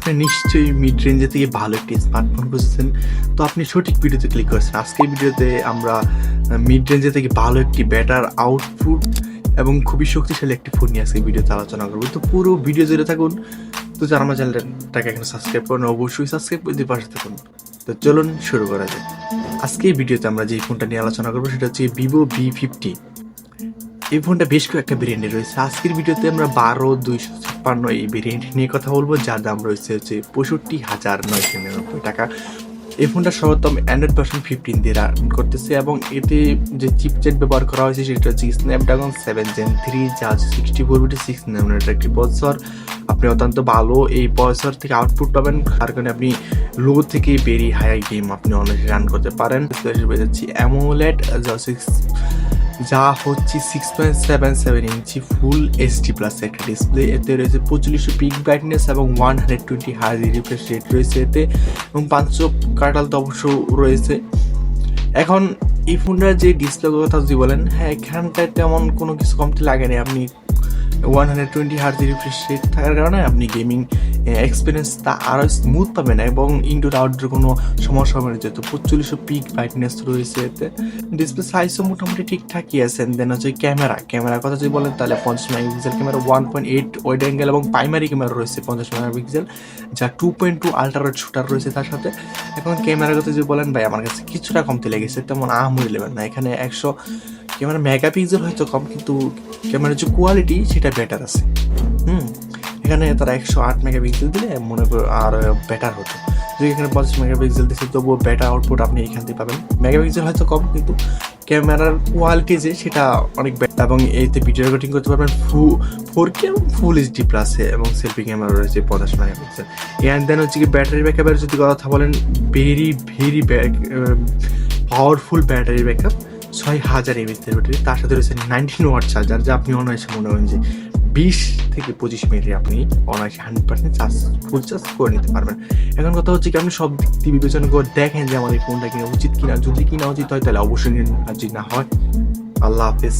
আপনি নিশ্চয়ই মিড রেঞ্জে থেকে ভালো একটি স্মার্টফোন খুঁজেছেন, তো আপনি সঠিক ভিডিওতে ক্লিক করেছেন। আজকের ভিডিওতে আমরা মিড রেঞ্জে থেকে ভালো একটি বেটার আউটপুট এবং খুবই শক্তিশালী একটি ফোন নিয়ে আজকে ভিডিওতে আলোচনা করবো। তো পুরো ভিডিও জুড়ে থাকুন। তো যারা আমার চ্যানেলটাকে এখন সাবস্ক্রাইব করেন অবশ্যই সাবস্ক্রাইব করে দিয়ে পাশে থাকুন। তো চলুন শুরু করা যাক। আজকে এই ভিডিওতে আমরা যে ফোনটা নিয়ে আলোচনা করবো সেটা হচ্ছে Vivo V50। এই ফোনটা বেশ কয়েকটা ভেরিয়েন্টে রয়েছে। আজকের ভিডিওতে আমরা 12,256 এই ভেরিয়েন্ট নিয়ে কথা বলবো, যার দাম রয়েছে হচ্ছে 65,999 টাকা। এই ফোনটা সর্বোত্তম অ্যান্ড্রয়েড ভার্সন 15 দিয়ে রান করতেছে এবং এতে যে চিপসেট ব্যবহার করা হয়েছে সেটা হচ্ছে স্ন্যাপড্রাগন 7 Gen 3, যা 64-bit 6 nanometer একটি প্রসেসর। আপনি অত্যন্ত ভালো এই প্রসেসর থেকে আউটপুট পাবেন, তার কারণে আপনি লো থেকে বেরিয়ে হাই গেম আপনি অনেক রান করতে পারেন। যাচ্ছি অ্যামোলেড যা হচ্ছে 6.77 ইঞ্চি ফুল এইচডি প্লাস একটা ডিসপ্লে। এতে রয়েছে 4500 পিক ব্রাইটনেস এবং 120 হার্জ রিফ্রেশ রেট রয়েছে এতে, এবং 500 কার্টাল তো অবশ্য রয়েছে। এখন এই ফোনটার যে ডিসপ্লে কথা যদি বলেন, হ্যাঁ এখানটায় তেমন কোনো কিছু কমতি লাগেনি। আপনি 120 হার্জ রিফ্রেশ রেট থাকার কারণে আপনি গেমিং এক্সপিরিয়েন্সটা আরও স্মুথ পাবেন এবং ইনডোর আউটডোর কোনো সমস্যা হবে না, যেহেতু 4500 পিক ব্রাইটনেস রয়েছে এতে। ডিসপ্লে সাইজও মোটামুটি ঠিকঠাকই আছে। দেন হচ্ছে ক্যামেরার কথা যদি বলেন তাহলে 50 মেগাপিক্সেল ক্যামেরা, 1.8 ওয়াইড অ্যাঙ্গেল এবং প্রাইমারি ক্যামেরা রয়েছে 50 মেগাপিক্সেল, যা 2.2 আল্ট্রা ওয়াইড শুটার রয়েছে তার সাথে। এখন ক্যামেরার কথা যদি বলেন, ভাই আমার কাছে কিছুটা কমতি লেগেছে, তেমন আহামরি লেভেল না। এখানে 100 ক্যামেরা মেগাপিক্সেল হয়তো কম, কিন্তু ক্যামেরার যে কোয়ালিটি সেটা বেটার আছে। এখানে তারা 108 মেগাপিক্সেল দিলে মনে করো আর বেটার হতো। যদি এখানে 50 মেগাপিক্সেল দিচ্ছে তবুও বেটার আউটপুট আপনি এখান থেকে পাবেন। মেগাপিক্সেল হয়তো কম, কিন্তু ক্যামেরার কোয়ালিটি যে সেটা অনেক বেটার। এবং এতে ভিডিও রেকর্ডিং করতে পারবেন 4K এবং ফুল এইচডি প্লাসে, এবং সেলফি ক্যামেরা রয়েছে 50 মেগাপিক্সেল। অ্যান্ড দেন হচ্ছে কি ব্যাটারি ব্যাকআপের যদি কথা বলেন, very powerful battery backup, 6000 mAh battery. তার সাথে রয়েছে 19 ওয়াট চার্জার, যা আপনি অনায়াসে মনে করেন যে 20 থেকে 25 মিনিটে আপনি অনায়াসে 100% চার্জ ফুল চার্জ করে নিতে পারবেন। এখন কথা হচ্ছে কি, আপনি সব দিক দিয়ে বিবেচনা করে দেখেন যে আমার এই ফোনটা কিনা উচিত কিনা। যদি কিনা উচিত হয় তাহলে অবশ্যই নিন, আর যদি না হয় আল্লাহ হাফেজ।